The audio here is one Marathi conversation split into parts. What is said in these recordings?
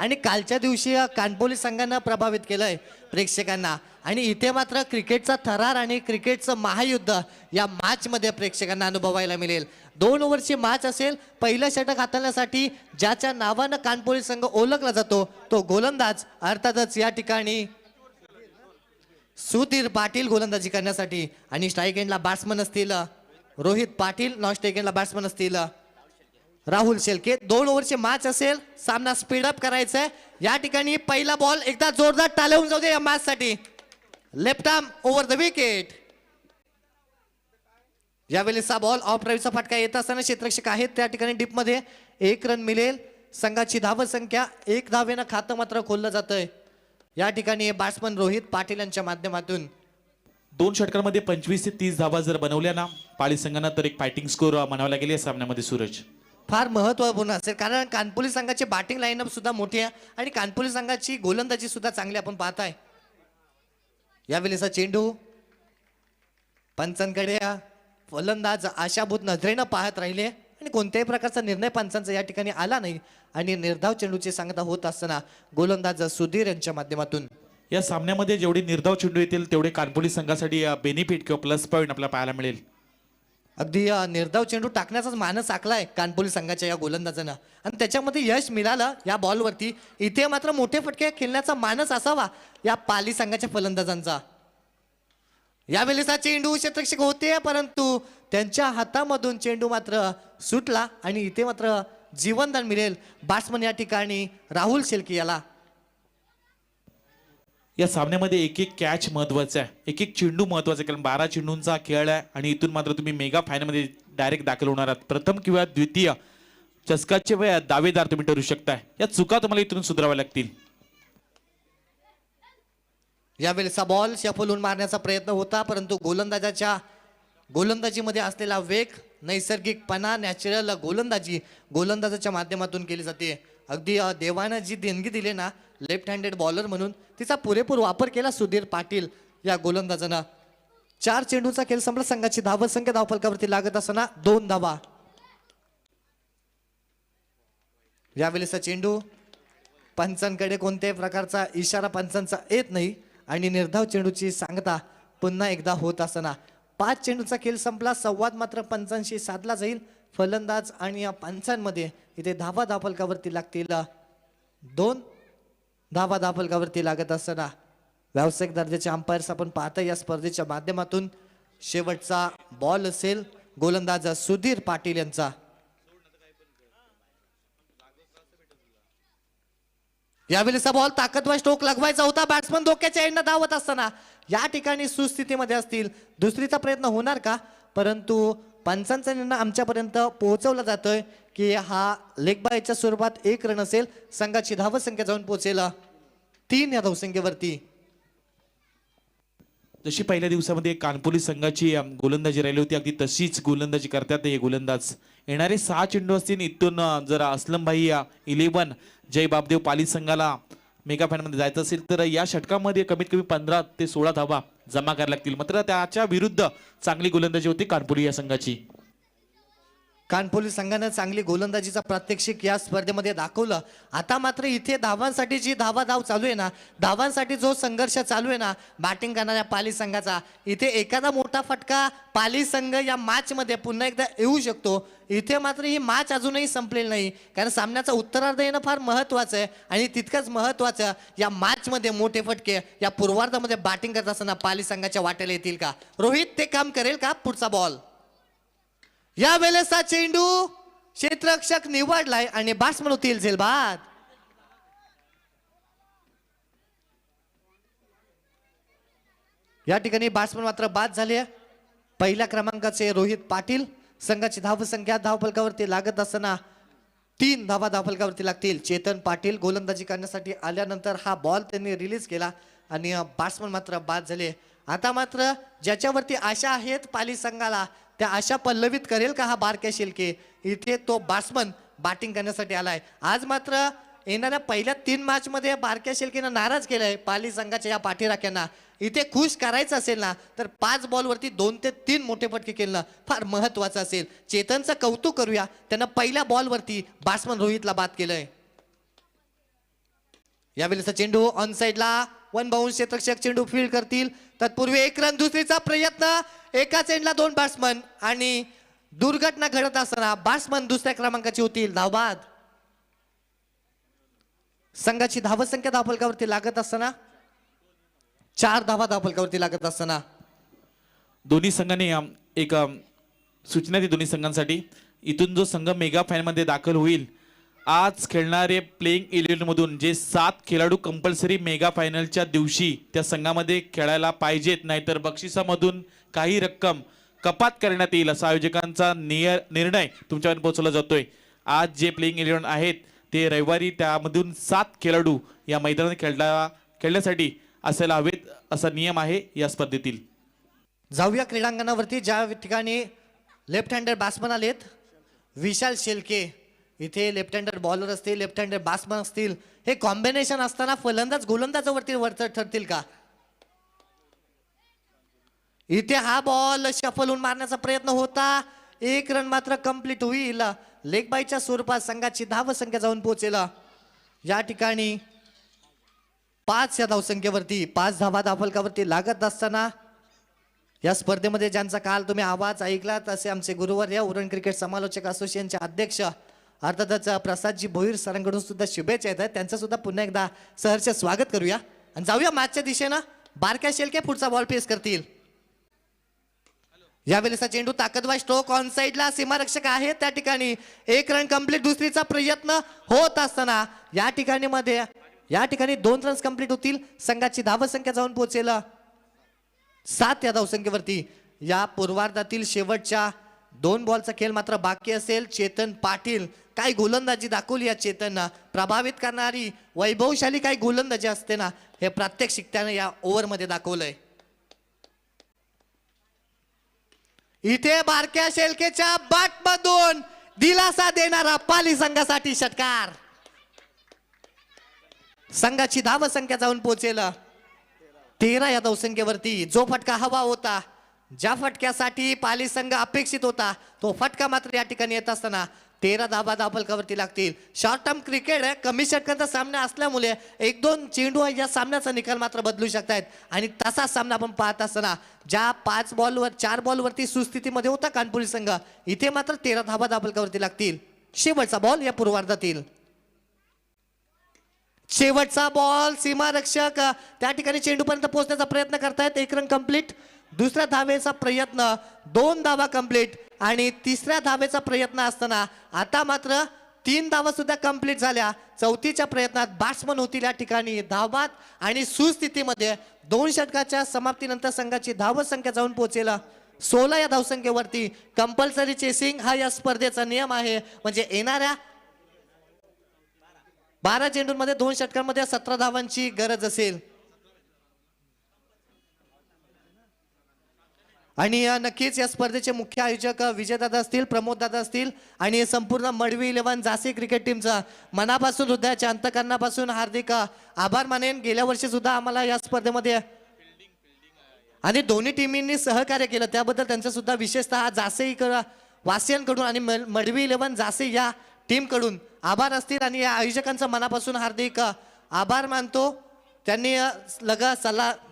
आणि कालच्या दिवशी कानपोली संघानं प्रभावित केलंय प्रेक्षकांना आणि इथे मात्र क्रिकेटचा थरार आणि क्रिकेटचं महायुद्ध या मॅच मध्ये प्रेक्षकांना अनुभवायला मिळेल। 2 ओव्हरची मॅच असेल। पहिलं षटक हाताळण्यासाठी ज्याच्या नावानं कानपोली संघ ओळखला जातो तो गोलंदाज अर्थातच या ठिकाणी सुधीर पाटील गोलंदाजी करण्यासाठी आणि स्ट्राईक एंडला बॅट्समन असतील रोहित पाटील, नॉन स्ट्राईक एंडला बॅट्समन असतील राहुल शेलके। 2 ओव्हरची मॅच असेल। सामना स्पीड अप करायचा आहे। या ठिकाणी पहिला बॉल एकदा जोरदार टाळ्या होऊन जाऊ दे या मॅच साठी। Left arm over the wicket. यावेळेचा बॉल ऑफ ड्राईव्हचा फटका येत असताना क्षेत्ररक्षक आहेत त्या ठिकाणी डीप मध्ये 1 रन मिळेल। संघाची धाव संख्या 1 धावेनं खातं मात्र खोललं जातंय। या ठिकाणी बॅट्समन रोहित पाटील यांच्या माध्यमातून 2 षटकांमध्ये 25 ते 30 धावा जर बनवल्या ना पाली संघानं तर एक फायटिंग स्कोर म्हणावा लागेल या सामन्यामध्ये सूरज। फार महत्त्वपूर्ण असेल कारण कानपोली संघाची बॅटिंग लाईनअप सुद्धा मोठी आहे आणि कानपोली संघाची गोलंदाजी सुद्धा चांगली आपण पाहताय। यावेळेचा चेंडू पंचांकडे फलंदाज आशाभूत नजरेनं पाहत राहिले आणि कोणत्याही प्रकारचा निर्णय पंचांचा या ठिकाणी आला नाही आणि निर्धाव चेंडूची सांगता होत असताना गोलंदाज सुधीर यांच्या माध्यमातून या सामन्यामध्ये जेवढे निर्धाव चेंडू येतील तेवढे कानपोली संघासाठी बेनिफिट किंवा प्लस पॉईंट आपल्याला पाहायला मिळेल। अगदी निर्धाव चेंडू टाकण्याचाच मानस आखलाय कानपोली संघाच्या या गोलंदाजानं आणि त्याच्यामध्ये यश मिळालं या बॉलवरती। इथे मात्र मोठे फटके खेळण्याचा मानस असावा या पाली संघाच्या फलंदाजांचा। यावेळेचा चेंडू क्षेत्ररक्षक होते परंतु त्यांच्या हातामधून चेंडू मात्र सुटला आणि इथे मात्र जीवनदान मिळेल बॅट्समन या ठिकाणी राहुल शेलके याला। या सामन्यामध्ये एक एक कॅच महत्वाचा आहे, एक एक चेंडू महत्वाचा आहे कारण 12 चेंडूंचा खेळ आहे आणि इथून मात्र तुम्ही मेगा फायनलमध्ये डायरेक्ट दाखल होणार आहात। प्रथम किंवा द्वितीय चषकाचे दावेदार तुम्ही ठरू शकता। या चुका तुम्हाला इथून सुधाराव्या लागतील। यावेळेचा बॉल शफलून मारण्याचा प्रयत्न होता परंतु गोलंदाजाच्या गोलंदाजीमध्ये असलेला वेग, नैसर्गिकपणा, नॅचरल गोलंदाजी गोलंदाजाच्या माध्यमातून केली जाते। अगदी देवानं जी देणगी दिली ना लेफ्ट हँडेड बॉलर म्हणून तिचा पुरेपूर वापर केला सुधीर पाटील या गोलंदाजानं। 4 चेंडूचा खेळ संपला। संघाची धावसंख्या धावफलकावरती लागत असताना 2 धावा। यावेळेचा चेंडू पंचांकडे कोणत्याही प्रकारचा इशारा पंचांचा येत नाही आणि निर्धाव चेंडूची सांगता पुन्हा एकदा होत असताना 5 चेंडूचा खेळ संपला। संवाद मात्र पंचांशी साधला जाईल। फलंदाज आणि या पंचांमध्ये इथे धावा धावफलकावरती लागतील 2 धावा धावफलकावरती लागत असताना व्यावसायिक दर्जाचे अंपायर्स आपण पाहता या स्पर्धेच्या माध्यमातून। शेवटचा बॉल असेल गोलंदाज सुधीर पाटील यांचा। यावेळेचा बॉल ताकदवर स्ट्रोक लगवायचा होता। बॅट्समन धोक्याच्या एंडनं धावत असताना या ठिकाणी सुस्थितीमध्ये असतील। दुसरीचा प्रयत्न होणार का परंतु पंचांचा निर्णय आमच्यापर्यंत पोहोचवला जातोय की हा लेग बायच्या स्वरूपात 1 रन असेल। संघाची धावसंख्या जाऊन पोहोचेल 3 या धावसंख्येवरती। जशी पहिल्या दिवसामध्ये कानपोली संघाची गोलंदाजी राहिली होती अगदी तशीच गोलंदाजी करतात हे गोलंदाज। येणारे 6 चेंडू असतील इथून जर असलम भाई 11 जय बापदेव पाली संघाला मेगा फायनलमध्ये जायचं असेल तर या षटकामध्ये कमीत कमी 15 ते 16 धावा जमा करायला लागतील। मात्र त्याच्या विरुद्ध चांगली गोलंदाजी होती कानपोली या संघाची। कानपोली संघानं चांगली गोलंदाजीचा प्रात्यक्षिक या स्पर्धेमध्ये दाखवलं। आता मात्र इथे धावांसाठी जी धाव चालू आहे ना, धावांसाठी जो संघर्ष चालू आहे ना बॅटिंग करणाऱ्या पाली संघाचा, इथे एखादा मोठा फटका पाली संघ या मॅच मध्ये पुन्हा एकदा येऊ शकतो। इथे मात्र ही मॅच अजूनही संपलेली नाही कारण सामन्याचा उत्तरार्ध येणं फार महत्वाचं आहे आणि तितकंच महत्वाचं या मॅच मध्ये मोठे फटके या पूर्वार्धामध्ये बॅटिंग करत असताना पाली संघाच्या वाट्याला येतील का? रोहित ते काम करेल का? पुढचा बॉल। या वेळेचा चेंडू क्षेत्ररक्षक निवडलाय आणि बॅट्समन होतील झेलबाद। या ठिकाणी बॅट्समन मात्र बाद झाले। पहिल्या क्रमांकाचे रोहित पाटील। संघाची धावसंख्या धावफलकावरती लागत असताना 3 धावा धावफलकावरती लागतील। चेतन पाटील गोलंदाजी करण्यासाठी आल्यानंतर हा बॉल त्यांनी रिलीज केला आणि बॅट्समन मात्र बाद झाले। आता मात्र ज्याच्यावरती आशा आहेत पाली संघाला त्या आशा पल्लवित करेल का हा बारक्या शेलके? इथे तो बॅट्समन बॅटिंग करण्यासाठी आलाय। आज मात्र येणाऱ्या पहिल्या 3 मॅच मध्ये बारक्या शेलकेनं नाराज केलंय पाली संघाच्या या पाठीराख्यांना। इथे खुश करायचं असेल ना तर 5 बॉलवरती 2 ते 3 मोठे फटके केलं फार महत्वाचं असेल। चेतनचं कौतुक करूया, त्यानं पहिल्या बॉलवरती बॅट्समन रोहितला बाद केलंय। यावेळेचा चेंडू ऑन साइडला वन बाउंस क्षेत्ररक्षक चेंडू फील्ड करतील. तत्पूर्वी एक रन दुसरीचा प्रयत्न. एकाच एंडला दोन बॅट्समन आणि दुर्घटना घडत असताना बॅट्समन दुसऱ्या क्रमांकाची होतील. धावबाद संघाची धावसंख्या धावफलकावरती लागत असताना 4 धावा धावफलकावरती लागत असताना दोन्ही संघाने एक सूचना दी दोन्ही संघांसाठी. इथून जो संघ मेगा फायनल मध्ये दाखल होईल, आज खेळणारे प्लेइंग 11 मधून जे 7 खेळाडू कंपल्सरी मेगा फायनलच्या दिवशी त्या संघामध्ये खेळायला पाहिजेत, नाहीतर बक्षिसामधून काही रक्कम कपात करण्यात येईल असा आयोजकांचा निर्णय तुमच्यापर्यंत पोहोचवला जातोय. आज जे प्लेइंग 11 आहेत ते रविवारी त्यामधून 7 खेळाडू या मैदानात खेळण्यासाठी असायला हवेत असा नियम आहे या स्पर्धेतील. जाऊया क्रीडांगणावरती. ज्या ठिकाणी लेफ्ट हँडेड बॅट्समन आलेत, विशाल शेलके इथे लेफ्ट हँडेड बॉलर असतील, लेफ्ट हँडेड बॅट्समन असतील. हे कॉम्बिनेशन असताना फलंदाज गोलंदाजावरती वरचढ ठरतील का? इथे हा बॉल शफल होऊन मारण्याचा प्रयत्न होता. एक रन मात्र कंप्लीट होईल. लेग बायच्या स्वरूपात संघाची धावसंख्या जाऊन पोहोचेल. या ठिकाणी 5 या धावसंख्येवरती 5 धावा धावफलकावरती लागत असताना या स्पर्धेमध्ये ज्यांचा काल तुम्ही आवाज ऐकलात असे आमचे गुरुवर्य उरण क्रिकेट समालोचक असोसिएशनचे अध्यक्ष अर्थातच प्रसादजी भोईर सरांकडून सुद्धा शुभेच्छा येत आहेत. त्यांचं सुद्धा पुन्हा एकदा सहर्ष स्वागत करूया आणि जाऊया मॅचच्या दिशेनं. बारक्या शेलके पुढचा बॉल पेस करतील. यावेळेचा चेंडू ताकदवार स्ट्रोक ऑन साइडला सीमारक्षक आहे त्या ठिकाणी. एक रन कंप्लीट दुसरीचा प्रयत्न होत असताना या ठिकाणी 2 रन्स कंप्लीट होतील. संघाची धावसंख्या जाऊन पोहोचेल 7 या धावसंख्येवरती. या पूर्वार्धातील शेवटच्या 2 बॉलचा खेळ मात्र बाकी असेल. चेतन पाटील काय गोलंदाजी दाखवली या चेतननं. प्रभावित करणारी वैभवशाली काय गोलंदाजी असते ना, हे प्रात्यक्षिक त्याने या ओव्हरमध्ये दाखवलंय. इथे बारक्या शेलकेच्या बॅटमधून दिलासा देणारा पाली संघासाठी षटकार. संघाची धावसंख्या जाऊन पोहोचेल 13 या धावसंख्येवरती. जो फटका हवा होता, ज्या फटक्यासाठी पाली संघ अपेक्षित होता, तो फटका मात्र या ठिकाणी येत असताना 13 धावा धावफलकावरती लागतील. शॉर्ट टर्म क्रिकेट कमी षटकांचा सामना असल्यामुळे 1-2 चेंडू या सामन्याचा निकाल मात्र बदलू शकतायत आणि तसा सामना आपण पाहत असताना ज्या 4 बॉलवरती सुस्थितीमध्ये होता कानपुरी संघ, इथे मात्र 13 धावा धावफलकावरती लागतील. शेवटचा बॉल या पूर्वार्धातील. शेवटचा बॉल सीमारक्षक त्या ठिकाणी चेंडूपर्यंत पोहोचण्याचा प्रयत्न करतायत. 1 रन कंप्लीट. दुसऱ्या धावेचा प्रयत्न, 2 धावा कंप्लीट आणि तिसऱ्या धावेचा प्रयत्न असताना आता मात्र 3 धावा सुद्धा कंप्लीट झाल्या. चौथीच्या प्रयत्नात बॅट्समन होतील या ठिकाणी धावबाद आणि सुस्थितीमध्ये 2 षटकाच्या समाप्तीनंतर संघाची धावसंख्या जाऊन पोहोचेल 16 या धावसंख्येवरती. कंपल्सरी चेसिंग हा या स्पर्धेचा नियम आहे. म्हणजे येणाऱ्या 12 चेंडूंमध्ये 2 षटकांमध्ये 17 धावांची गरज असेल. आणि नक्कीच या स्पर्धेचे मुख्य आयोजक विजयदादा असतील, प्रमोददादा असतील आणि संपूर्ण मडवी 11 जासी क्रिकेट टीमचा मनापासून हृदयाच्या अंतकरणापासून हार्दिक आभार मानेन. गेल्या वर्षी सुद्धा आम्हाला या स्पर्धेमध्ये आणि दोन्ही टीमींनी सहकार्य केलं, त्याबद्दल त्यांचा सुद्धा विशेषतः जासे वासियांकडून आणि मडवी 11 जासे या टीमकडून आभार असतील. आणि या आयोजकांचा मनापासून हार्दिक आभार मानतो. त्यांनी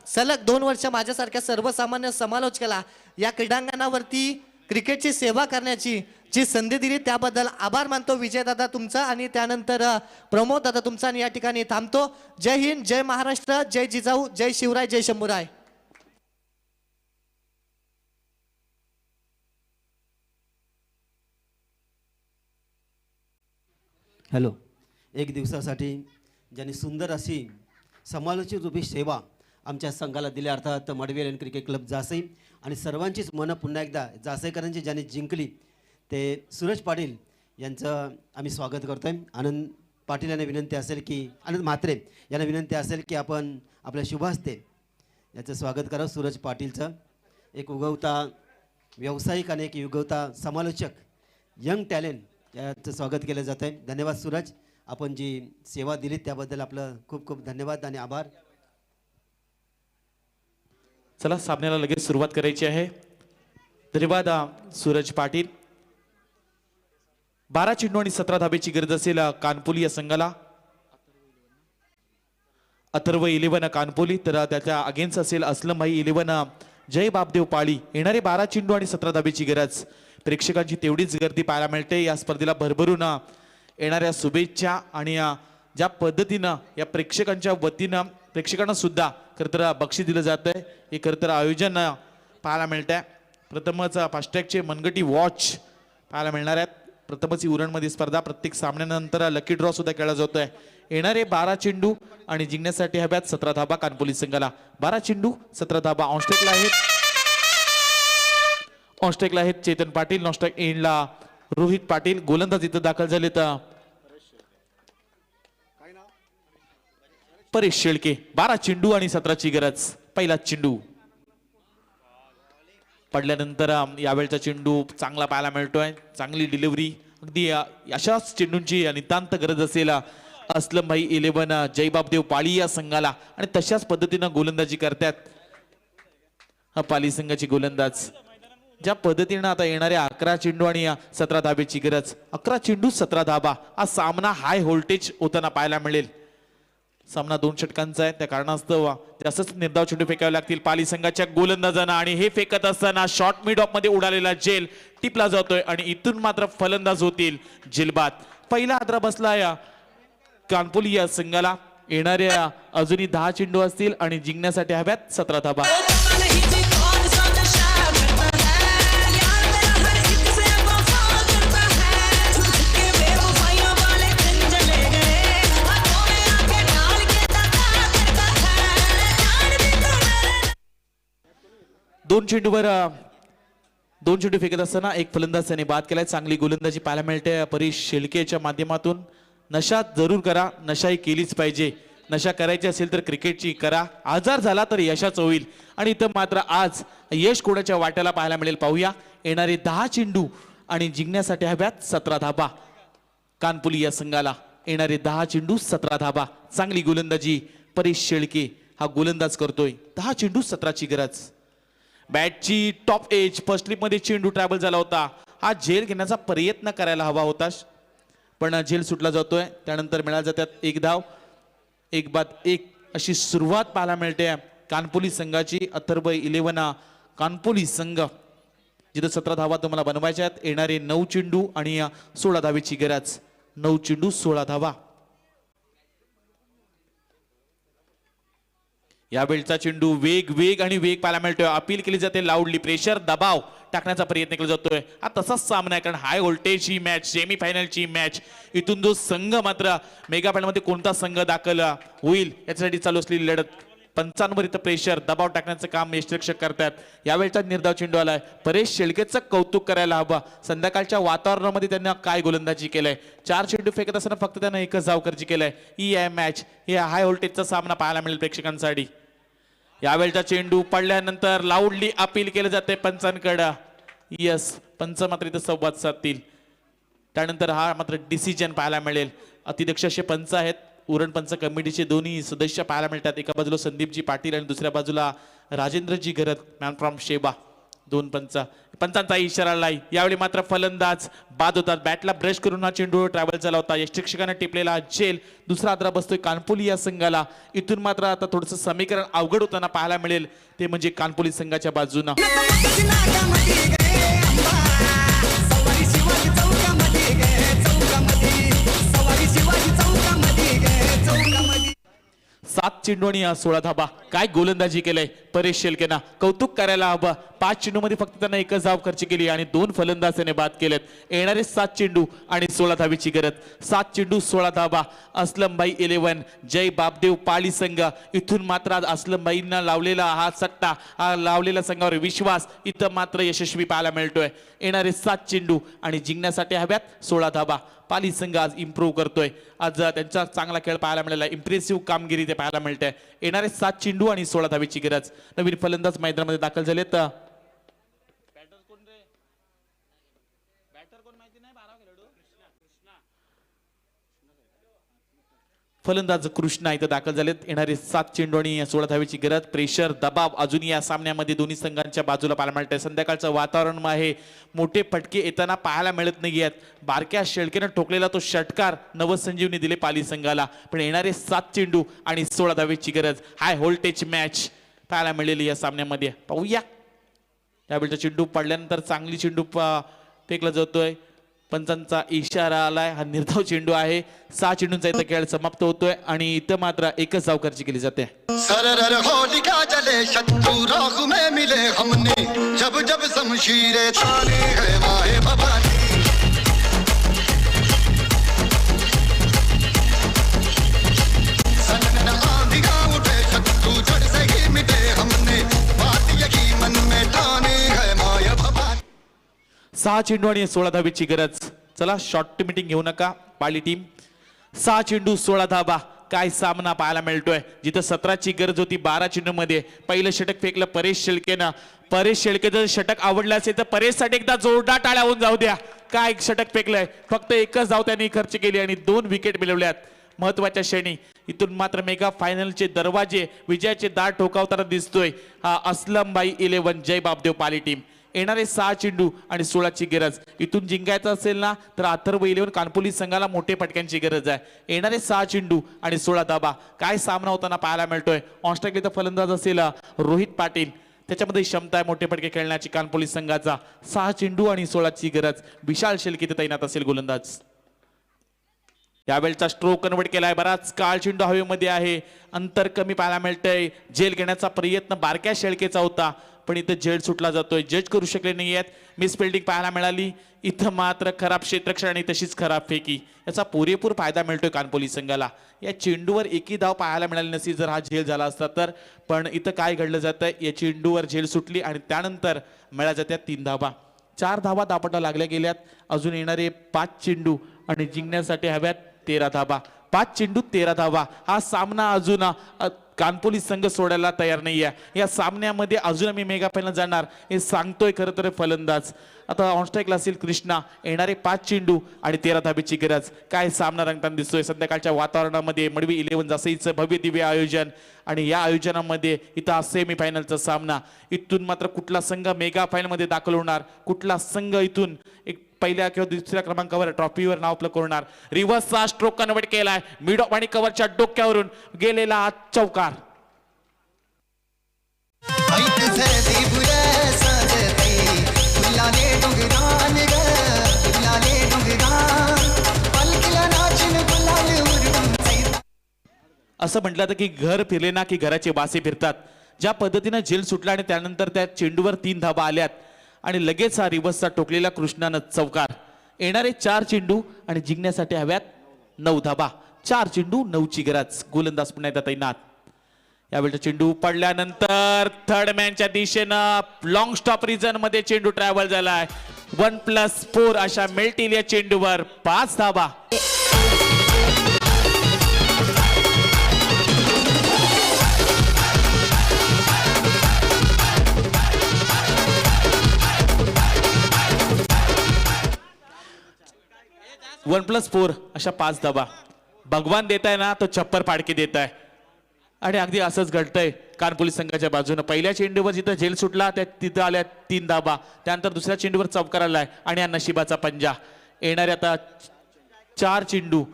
सलग 2 वर्ष माझ्यासारख्या सर्वसामान्य समालोचकाला या क्रीडांगणावरती क्रिकेटची सेवा करण्याची जी संधी दिली त्याबद्दल आभार मानतो विजयदादा तुमचा आणि त्यानंतर प्रमोद दादा तुमचा. आणि या ठिकाणी थांबतो. जय हिंद, जय महाराष्ट्र, जय जिजाऊ, जय शिवराय, जय शंभूराय. हॅलो. एक दिवसासाठी ज्यांनी सुंदर अशी समालोचित रूपी सेवा आमच्या संघाला दिली, अर्थात मडवी 11 क्रिकेट क्लब जासई, आणि सर्वांचीच मनं पुन्हा एकदा जासईकरांची ज्यांनी जिंकली ते सूरज पाटील यांचं आम्ही स्वागत करतो आहे. आनंद पाटील यांना विनंती असेल की, आनंद म्हात्रे यांना विनंती असेल की आपण आपल्या शुभ हस्ते याचं स्वागत करावं. सूरज पाटीलचं एक उगवता व्यावसायिक आणि एक उगवता समालोचक, यंग टॅलेंट याचं स्वागत केलं जातं आहे. धन्यवाद सूरज, आपण जी सेवा दिली त्याबद्दल आपलं खूप खूप धन्यवाद आणि आभार. चला सामन्याला लगेच सुरुवात करायची आहे. धन्यवाद सूरज पाटील. 12 चेंडू आणि 17 धाबेची गरज असेल कानपुली या संघाला. अथर्व 11 कानपोली, तर त्याच्या अगेन्स्ट असेल असलम भाई 11 जय बापदेव पाळी. येणारे 12 चेंडू आणि 17 धाब्याची गरज. प्रेक्षकांची तेवढीच गर्दी पाहायला मिळते. या स्पर्धेला भरभरून येणाऱ्या शुभेच्छा आणि ज्या पद्धतीनं या प्रेक्षकांच्या वतीनं प्रेक्षकांना सुद्धा खरं तर बक्षीस दिलं जात आहे. हे खरं तर आयोजन पाहायला मिळत आहे. प्रथमच फास्टॅगचे मनगटी वॉच पाहायला मिळणार आहेत. प्रथमच ही उरणमध्ये स्पर्धा. प्रत्येक सामन्यानंतर लकी ड्रॉ सुद्धा खेळला जातोय. येणारे 12 चेंडू आणि जिंकण्यासाठी हव्यात 17 धाबा कानपोली संघाला. 12 चेंडू 17 धाबा. ऑनस्ट्रेकला आहेत चेतन पाटील. नॉस्ट्राईक एंडला रोहित पाटील. गोलंदाज इथं दाखल झाले तर परेश शेळके. 12 चेंडू आणि 17ची गरज. पहिला चेंडू पडल्यानंतर यावेळचा चेंडू चांगला पाहायला मिळतोय. चांगली डिलिव्हरी. अगदी अशाच चेंडूंची नितांत गरज असेल असलम भाई 11 जय बापदेव पाळी या संघाला. आणि तशाच पद्धतीनं गोलंदाजी करतात पाली संघाची गोलंदाज. ज्या पद्धतीनं आता येणाऱ्या 11 चेंडू आणि 17 धाब्याची गरज. 11 चेंडू 17 धाबा. हा सामना हाय व्होल्टेज होताना पाहायला मिळेल. सामना 2 षटकांचा आहे. त्या कारणास्तव जास्तच निर्धाव चेंडू फेकावे लागतील पाली संघाच्या गोलंदाजांना. आणि हे फेकत असताना शॉर्ट मिड ऑफ मध्ये उडालेला जेल टिपला जातोय आणि इथून मात्र फलंदाज होतील जेलबाद. पहिला हादरा बसला या कानपोली या संघाला. येणाऱ्या अजूनही 10 चेंडू असतील आणि जिंकण्यासाठी हव्यात 17 धाबा. दोन चेंडू फेकत असताना एक फलंदाज त्याने बाद केलाय. चांगली गोलंदाजी पाहायला मिळते परेश शेळकेच्या माध्यमातून. नशा जरूर करा. नशाही केलीच पाहिजे. नशा करायची असेल तर क्रिकेटची करा. आजार झाला तर यशाच होईल. आणि इथं मात्र आज यश कोणाच्या वाट्याला पाहायला मिळेल पाहूया. येणारे 10 चेंडू आणि जिंकण्यासाठी हव्यात 17 धाबा कानपोली या संघाला. येणारे 10 चेंडू 17 धाबा. चांगली गोलंदाजी परेश शेळके हा गोलंदाज करतोय. 10 चेंडू 17ची गरज. बॅटची टॉप एज फर्स्ट स्लिप मध्ये चेंडू ट्रॅव्हल झाला होता. हा झेल घेण्याचा प्रयत्न करायला हवा होता पण झेल सुटला जातोय. त्यानंतर मिळाल्या जातात 1 धाव. 1 बाद 1 अशी सुरुवात पाहायला मिळते कानपोली संघाची. अथर्व 11 कानपोली संघ जिथं 17 धावा तुम्हाला बनवायच्या आहेत. येणारे 9 चेंडू आणि 16 धावेची गरज. 9 चेंडू 16 धावा. यावेळचा चेंडू वेग पाहायला मिळतोय. अपील केली जाते लाऊडली. प्रेशर दबाव टाकण्याचा प्रयत्न केला जातोय. हा तसाच सामना आहे कारण हाय व्होल्टेज ही मॅच सेमी फायनलची मॅच. इथून जो संघ मात्र मेगा फायनल मध्ये कोणता संघ दाखल होईल याच्यासाठी चालू असलेली लढत. पंचांवर इथं प्रेशर दबाव टाकण्याचं काम यष्टिरक्षक करतात. यावेळचा निर्धाव चेंडू आलाय. परेश शेळकेचं कौतुक करायला हवं. संध्याकाळच्या वातावरणामध्ये त्यांना काय गोलंदाजी केलंय. 4 चेंडू फेकत असताना फक्त त्यांना एकच धाव खर्ची केलाय. ही आहे मॅच. हे हाय व्होल्टेजचा सामना पाहायला मिळेल प्रेक्षकांसाठी. यावेळचा चेंडू पडल्यानंतर लाऊडली अपील केलं जाते पंचांकडे. यस पंच मात्र इथं संवाद साधतील. त्यानंतर हा मात्र डिसिजन पाहायला मिळेल. अतिदक्ष असे पंच आहेत. उरण पंच कमिटीचे दोन्ही सदस्य पाहायला मिळतात. एका बाजूला संदीपजी पाटील आणि दुसऱ्या बाजूला राजेंद्रजी गरत मॅन फ्रॉम शेबा. 2 पंचांचा इशारा लाई. यावेळी मात्र फलंदाज बाद होतात. बॅटला ब्रश करून हा चेंडू ट्रॅव्हल झाला होता. यष्टिरक्षकाने टिपलेला जेल. दुसरा आदरा बसतोय कानपोली या संघाला. इथून मात्र आता थोडंसं समीकरण अवघड होताना पाहायला मिळेल. ते म्हणजे कानपोली संघाच्या बाजूनं. 7 चेंडू आणि 16 धाबा. काय गोलंदाजी केलंय परेश शेळकेनं. कौतुक करायला हवं. 5 चेंडू मध्ये फक्त त्यांना एकच धाव खर्च केली आणि 2 फलंदाज त्याने बाद केलेत. येणारे 7 चेंडू आणि 16 धावेची गरज. 7 चेंडू 16 धाबा. असलम भाई 11 जय बापदेव पाळी संघ. इथून मात्र आज असलम भाईंना लावलेला हा सट्टा, हा लावलेला संघावर विश्वास इथं मात्र यशस्वी पाहायला मिळतोय. येणारे 7 चेंडू आणि जिंकण्यासाठी हव्यात 16 धाबा. पाली संघ आज इम्प्रूव्ह करतोय. आज त्यांचा चांगला खेळ पाहायला मिळाला. इम्प्रेसिव्ह कामगिरी ते पाहायला मिळते. येणारे 7 चेंडू आणि 16 धावेची गरज. नवीन फलंदाज मैदानामध्ये दाखल झालेत. फलंदाज कृष्णा इथं दाखल झालेत. येणारे 7 चेंडू आणि 16 धावेची गरज. प्रेशर दबाव अजून या सामन्यामध्ये दोन्ही संघांच्या बाजूला पाहायला मिळत आहे. संध्याकाळचं वातावरण आहे, मोठे फटके येताना पाहायला मिळत नाहीयेत. बारक्या शेळकेनं ठोकलेला तो षटकार नवसंजीवनी दिले पाली संघाला. पण येणारे 7 चेंडू आणि 16 धावेची गरज. हाय व्होल्टेज मॅच पाहायला मिळेल या सामन्यामध्ये. पाहूया त्यावेळेचा चेंडू पडल्यानंतर चांगली चेंडू फेकला जातोय. पंचांचा इशारा आलाय. हा निर्धाव चेंडू आहे. 6 चेंडूंचा इथं खेळ समाप्त होतोय आणि इथं मात्र एकच धावखर्ची केली जाते. सरर होलिका जले शत्रु राहु में मिले हमने जब जब शमशीरें ताने है माहे भवानी सनन आंधिया उठे शत्रु जड़ से ही मिटे हमने बात यही मन में ठाने है माया भवानी. 6 चेंडू आणि 16 धावेची गरज. चला शॉर्ट मीटिंग घेऊ नका पाली टीम. 6 चेंडू 16 धाबा. काय सामना पाहायला मिळतोय. जिथं 17ची गरज होती 12 चेंडू मध्ये पहिलं षटक फेकलं परेश शेळकेनं. परेश शेळके जर षटक आवडलं असेल तर परेशसाठी एकदा जोरदार टाळ्या होऊन जाऊ द्या. काय षटक फेकलंय. फक्त एकच धाव त्यांनी खर्च केली आणि 2 विकेट मिळवल्यात. महत्वाच्या क्षणी इथून मात्र मेगा फायनलचे दरवाजे विजयाचे दार ठोकावताना दिसतोय हा असलम भाई 11 जय बापदेव पाली टीम. येणारे 6 चेंडू आणि 16ची गरज. इथून जिंकायचं असेल ना तर अथर्व 11 कानपुली संघाला मोठे फटक्यांची गरज आहे. येणारे 6 चेंडू आणि 16 धाबा. काय सामना होताना पाहायला मिळतोय. ऑनस्ट्राईक इथं फलंदाज असेल रोहित पाटील. त्याच्यामध्ये क्षमता आहे मोठे फटके खेळण्याची कानपुली संघाचा. 6 चेंडू आणि 16ची गरज. विशाल शेळके इथं तैनात असेल गोलंदाज. यावेळचा स्ट्रोक कन्वर्ट केलाय. बराच काळ चेंडू हवेमध्ये आहे. अंतर कमी पाहायला मिळतंय. झेल घेण्याचा प्रयत्न बारक्या शेळकेचा होता पण इथं जज सुटला जातोय. जज करू शकले नाहीयेत. मिस फिल्डिंग पाहायला मिळाली. इथं मात्र खराब क्षेत्ररक्षण आणि तशीच खराब फेकी. याचा पुरेपूर फायदा मिळतोय कानपुली संघाला. या चेंडूवर एकही धाव पाहायला मिळाली नसती जर हा झेल झाला असता तर. पण इथं काय घडलं जातंय. या चेंडूवर झेल सुटली आणि त्यानंतर मिळाल्या जात्या 3 धावा. 4 धावा दापटा लागल्या गेल्यात. अजून येणारे 5 चेंडू आणि जिंकण्यासाठी हव्यात 13 धावा. 5 चेंडू 13 धावा. हा सामना अजून कानपुली संघ सोडायला तयार नाहीये. या सामन्यामध्ये अजून आम्ही मेगा फायनल जाणार हे सांगतोय खरं तर फलंदाज. आता ऑनस्ट्राईकला असेल कृष्णा. येणारे 5 चेंडू आणि 13 धावेची गरज. काय सामना रंगताना दिसतोय. संध्याकाळच्या वातावरणामध्ये मडवी 11 जासईचं भव्य दिव्य आयोजन आणि या आयोजनामध्ये इथं हा सेमी फायनलचा सामना. इथून मात्र कुठला संघ मेगा फायनल मध्ये दाखल होणार, कुठला संघ इथून एक पहिल्या किंवा दुसऱ्या क्रमांकावर ट्रॉफीवर नाव आपलं करणार. रिव्हर्सचा स्ट्रोक कन्वर्ट केलाय. मिड ऑफ आणि कव्हरच्या डोक्यावरून गेलेला चौकार. असं म्हटलं तर की घर फिरले ना की घराचे वासे फिरतात. ज्या पद्धतीनं झेल सुटला आणि त्यानंतर त्या चेंडूवर 3 धाबा आल्यात आणि लगेच हा रिव्हर्सचा टोकलेला कृष्णानं चौकार. येणारे 4 चेंडू आणि जिंकण्यासाठी हव्यात 9 धाबा. 4 चेंडू 9ची गरज. गोलंदाज पुन्हा एकदा तैनात. यावेळेचा चेंडू पडल्यानंतर थर्ड मॅनच्या दिशेनं लॉंग स्टॉप रिजन मध्ये चेंडू ट्रॅव्हल झालाय. 1+4 अशा मिळतील या चेंडूवर 5 धाबा. वन प्लस 4 अशा 5 धाबा. भगवान देताय ना तो छप्पर फाडकी देताय आणि अगदी असंच घडतंय कानपुली संघाच्या बाजूने. पहिल्या चेंडूवर जिथं झेल सुटला त्या तिथं आल्या 3 धाबा. त्यानंतर दुसऱ्या चेंडूवर चौकार आलाय आणि या नशिबाचा पंजा. येणारे आता 4 चेंडू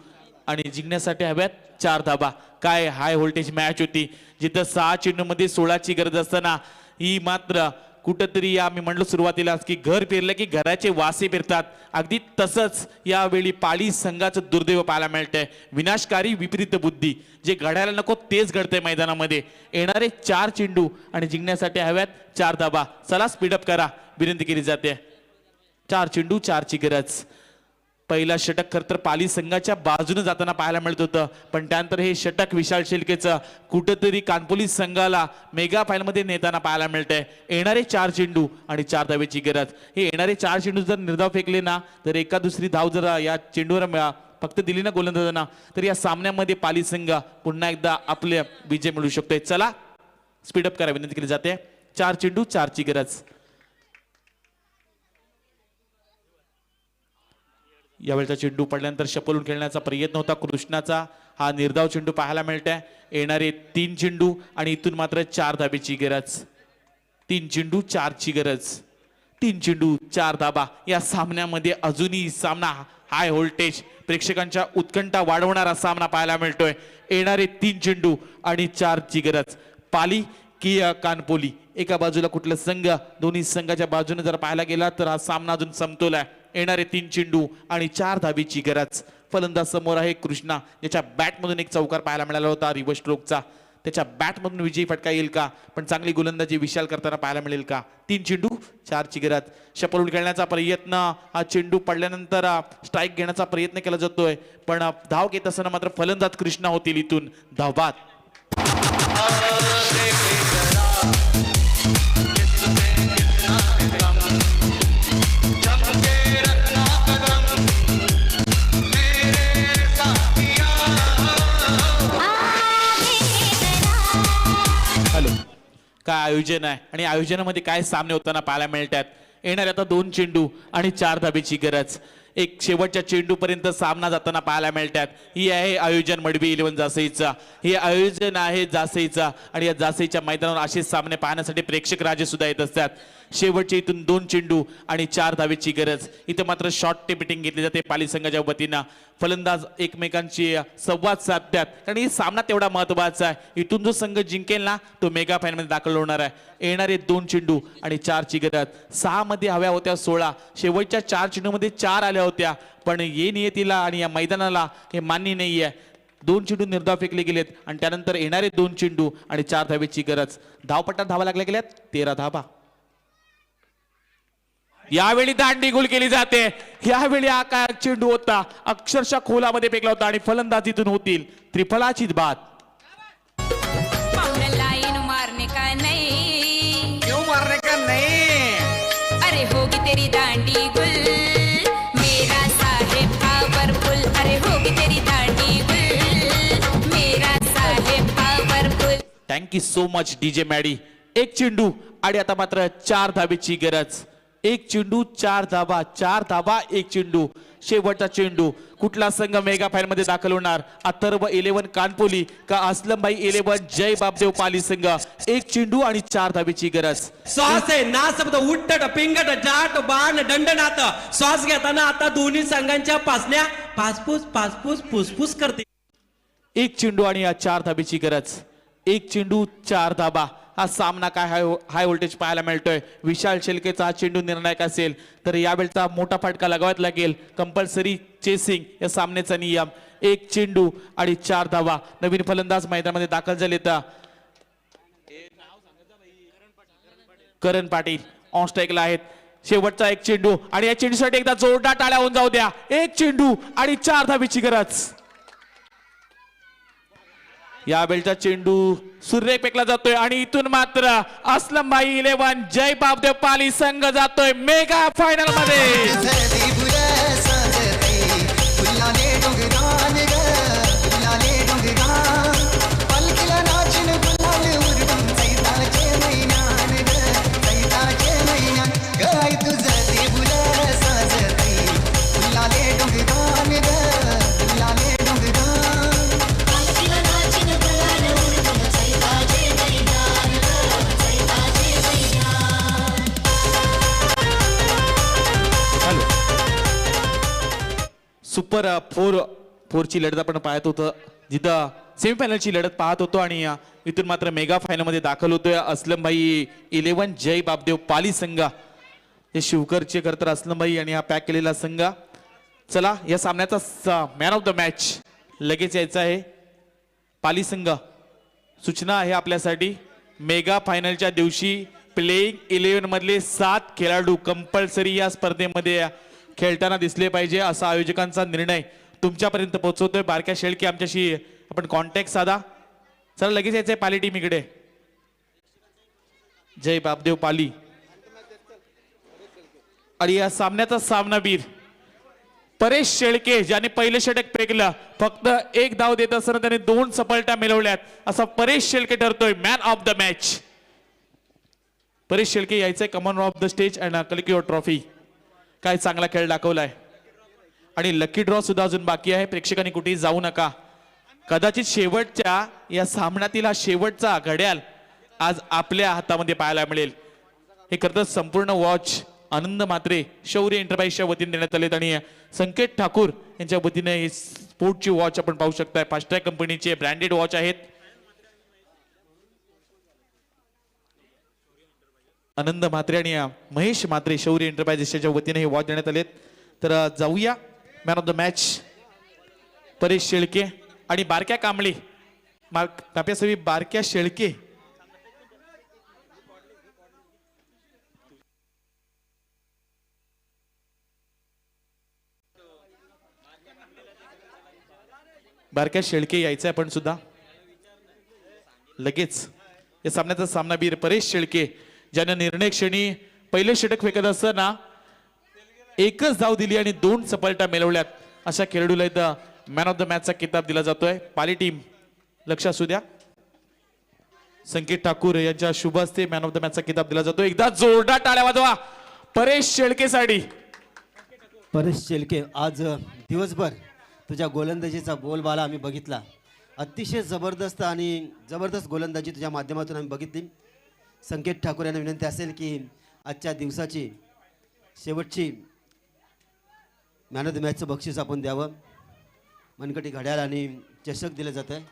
आणि जिंकण्यासाठी हव्यात 4 धाबा. काय हाय व्होल्टेज मॅच होती जिथं 6 चेंडू मध्ये 16ची गरज असताना ही मात्र कुठंतरी आम्ही म्हणलो सुरुवातीला की घर फिरलं की घराचे वासे फिरतात. अगदी तसंच यावेळी पाली संघाचं दुर्दैव पाहायला मिळतंय. विनाशकारी विपरीत बुद्धी. जे घडायला नको तेच घडतंय मैदानामध्ये. येणारे 4 चेंडू आणि जिंकण्यासाठी हव्यात 4 धाबा. चला स्पीडअप करा विनंती केली जाते. 4 चेंडू 4ची गरज. पहिला षटक खरं तर पाली संघाच्या बाजूने जाताना पाहायला मिळत होतं पण त्यानंतर हे षटक विशाल शेळकेचं कुठंतरी कानपुली संघाला मेगा फायनल मध्ये नेताना पाहायला मिळतंय. येणारे 4 चेंडू आणि 4 धावेची गरज. हे येणारे 4 चेंडू जर निर्धाव फेकले ना तर एका दुसरी धाव जर या चेंडूवर फक्त दिली ना गोलंदाजांना तर या सामन्यामध्ये पाली संघ पुन्हा एकदा आपले विजय मिळू शकतोय. चला स्पीडअप करा विनंती केली जाते. 4 चेंडू 4ची गरज. यावेळचा चेंडू पडल्यानंतर शपलून खेळण्याचा प्रयत्न होता कृष्णाचा हा निर्धाव चेंडू पाहायला मिळतोय. येणारे 3 चेंडू आणि इथून मात्र 4 धाबेची गरज. 3 चेंडू 4ची गरज. 3 चेंडू 4 धाबा. या सामन्यामध्ये अजूनही सामना हाय व्होल्टेज, प्रेक्षकांच्या उत्कंठा वाढवणारा सामना पाहायला मिळतोय. येणारे 3 चेंडू आणि 4ची गरज. पाली की कानपोली, एका बाजूला कुठला संघ, दोन्ही संघाच्या बाजूने जर पाहायला गेला तर हा सामना अजून समतोल आहे. येणारे 3 चेंडू आणि 4 धाबीची गरज. फलंदाज समोर आहे कृष्णा, ज्याच्या बॅटमधून एक चौकार पाहायला मिळाला होता रिव्हर्स स्ट्रोकचा. त्याच्या बॅटमधून विजयी फटका येईल का, पण चांगली गोलंदाजी विशाल करताना पाहायला मिळेल का. 3 चेंडू 4ची गरज. शपलून खेळण्याचा प्रयत्न, हा चेंडू पडल्यानंतर स्ट्राईक घेण्याचा प्रयत्न केला जातोय, पण धाव घेत असताना मात्र फलंदाज कृष्णा होतील इथून धावबाद. हॅलो, काय आयोजन आहे आणि आयोजनामध्ये काय सामने होताना पाहायला मिळतात. येणारे आता 2 चेंडू आणि 4 धाबेची गरज. एक शेवटच्या चेंडू पर्यंत सामना जाताना पाहायला मिळतात. ही आहे आयोजन मडवी 11 जासईचा. हे आयोजन आहे जासईचा आणि या जासईच्या मैदानावर असे सामने पाहण्यासाठी प्रेक्षक राजे सुद्धा येत असतात. शेवटचे इथून 2 चेंडू आणि 4 धाबेची गरज. इथं मात्र शॉर्ट टेपिटिंग घेतली जाते पाली संघाच्या वतीनं. फलंदाज एकमेकांची संवाद साधतात कारण ही सामना तेवढा महत्वाचा आहे. इथून जो संघ जिंकेल ना तो मेगा फायनलमध्ये दाखल होणार आहे. येणारे 2 चेंडू आणि 4ची गरज. 6 मध्ये हव्या होत्या 16, शेवटच्या 4 चेंडूमध्ये 4 आल्या होत्या, पण ये नियतीला आणि या मैदानाला हे मान्य नाही आहे. 2 चेंडू निर्धाव फेकले गेलेत आणि त्यानंतर येणारे 2 चेंडू आणि 4 धाबेची गरज. धावपट्ट्यात धावा लागल्या गेल्यात 13 धाबा. यावेळी दांडी गोल केली जाते. यावेळी हा काय चेंडू होता, अक्षरशः खोलामध्ये फेकला होता आणि फलंदाजीतून होतील त्रिफलाची बाद. लाइन मारने का नहीं, क्यों मारने का नहीं? अरे होगी तेरी दांडी गुल मेरा साहेब पावरफुल. अरे होगी तेरी दांडी गुल मेरा साहेब powerful. Thank you so much DJ Maddy. 1 चेंडू आणि आता मात्र 4 धाबेची गरज. 1 चेंडू 4 धाबा. 4 धाबा 1 चेंडू. शेवटचा चेंडू. कुठला संघ मेगा फायनल मध्ये दाखल होणार, अथर्व 11 कानपोली का असलमभाई 11 जय बापदेव पाली संघ. 1 चेंडू आणि 4 धाबेची गरज. श्वास आहे ना शब्द उट्टट पिंगट जाट बाण दंडनाथ. श्वास घेताना आता दोन्ही संघांच्या पासण्या पासपूस पासपूस फुसफुस करते. 1 चेंडू आणि या 4 धाबेची गरज. 1 चेंडू 4 धाबा. हा सामना काय हाय व्होल्टेज पाहायला मिळतोय. विशाल शेलकेचा हा चेंडू निर्णायक असेल तर यावेळचा मोठा फटका लगावायला लागेल. कंपल्सरी चेसिंग या सामन्याचा नियम. 1 चेंडू आणि 4 धावा. नवीन फलंदाज मैदानामध्ये दाखल झाले तर करण पाटील ऑन स्ट्राईकला आहेत. शेवटचा 1 चेंडू आणि या चेंडूसाठी एकदा जोरदार टाळ्या होऊन जाऊ द्या. 1 चेंडू आणि 4 धाबेची गरज. या बेलचा चेंडू सूर्य फेकला जातोय आणि इथून मात्र असलमभाई 11 जय बापदेव पाली संघ जातोय मेगा फायनल मध्ये. सुपर 4ची लढत आपण पाहत होतो, जिथं सेमीफायनलची लढत पाहत होतो आणि इथून मात्र मेगा फायनल मध्ये दाखल होतोय असलमभाई 11 जय बापदेव पाली संघ. हे शिवकरचे खरं तर असलमभाई आणि हा पॅक केलेला संघ. चला या सामन्याचा मॅन ऑफ द मॅच लगेच यायचा आहे पाली संघ. सूचना आहे आपल्यासाठी, मेगा फायनलच्या दिवशी प्लेइंग 11 मधले 7 खेळाडू कंपल्सरी या स्पर्धेमध्ये खेळताना दिसले पाहिजे असा आयोजकांचा निर्णय तुमच्यापर्यंत पोहोचवतोय. बारक्या शेळके आमच्याशी आपण कॉन्टॅक्ट साधा. चला लगेच यायचंय पाली टीम इकडे. जय बापदेव पाली आणि या सामन्याचा सामनावीर परेश शेळके, ज्याने पहिले षटक फेकलं, फक्त 1 धाव देत असताना त्याने 2 सफलता मिळवल्यात असा परेश शेळके ठरतोय man of the match. Paresh Shelke यायचंय come on off the stage and collect your trophy. काय चांगला खेळ दाखवलाय आणि लकी ड्रॉ सुद्धा अजून बाकी आहे. प्रेक्षकांनी कुठेही जाऊ नका. कदाचित शेवटच्या या सामन्यातील हा शेवटचा घड्याळ आज आपल्या हातामध्ये पाहायला मिळेल. हे खरंतर संपूर्ण वॉच आनंद मात्रे शौर्य एंटरप्राइजच्या वतीने देण्यात आलेत आणि संकेत ठाकूर यांच्या वतीने ही स्पोर्टची वॉच आपण पाहू शकताय. फास्ट्रॅक कंपनीचे ब्रँडेड वॉच आहेत. आनंद म्हात्रे आणि महेश म्हात्रे शौर्य एंटरप्राइजेसच्या वतीने हे वॉच देण्यात आलेत. तर जाऊया man of the match Paresh Shelke आणि बारक्या कांबळे ताप्यासवी बारक्या शेळके बारक्या शेळके यायचंय पण सुद्धा लगेच या सामन्याचा सामनावीर परेश शेळके ज्याने निर्णय क्षणी पहिले षटक फेकत असताना एकच धाव दिली आणि 2 सफलता मिळवल्यात अशा खेळाडूला इथं मॅन ऑफ द मॅचचा किताब दिला जातोय. पाली टीम लक्ष असू द्या. संकेत ठाकूर यांच्या शुभ हस्ते मॅन ऑफ द मॅचचा किताब दिला जातो. एकदा जोरदार टाळ्या वाजवा परेश शेळकेसाठी. परेश शेळके, आज दिवसभर तुझ्या गोलंदाजीचा बोलबाला आम्ही बघितला. अतिशय जबरदस्त गोलंदाजी तुझ्या माध्यमातून आम्ही बघितली. संकेत ठाकूर यांना विनंती असेल की आजच्या दिवसाची शेवटची मॅन ऑफ द मॅचचं बक्षीस आपण द्यावं. मनगटी घड्याळ आणि चषक दिलं जातं आहे.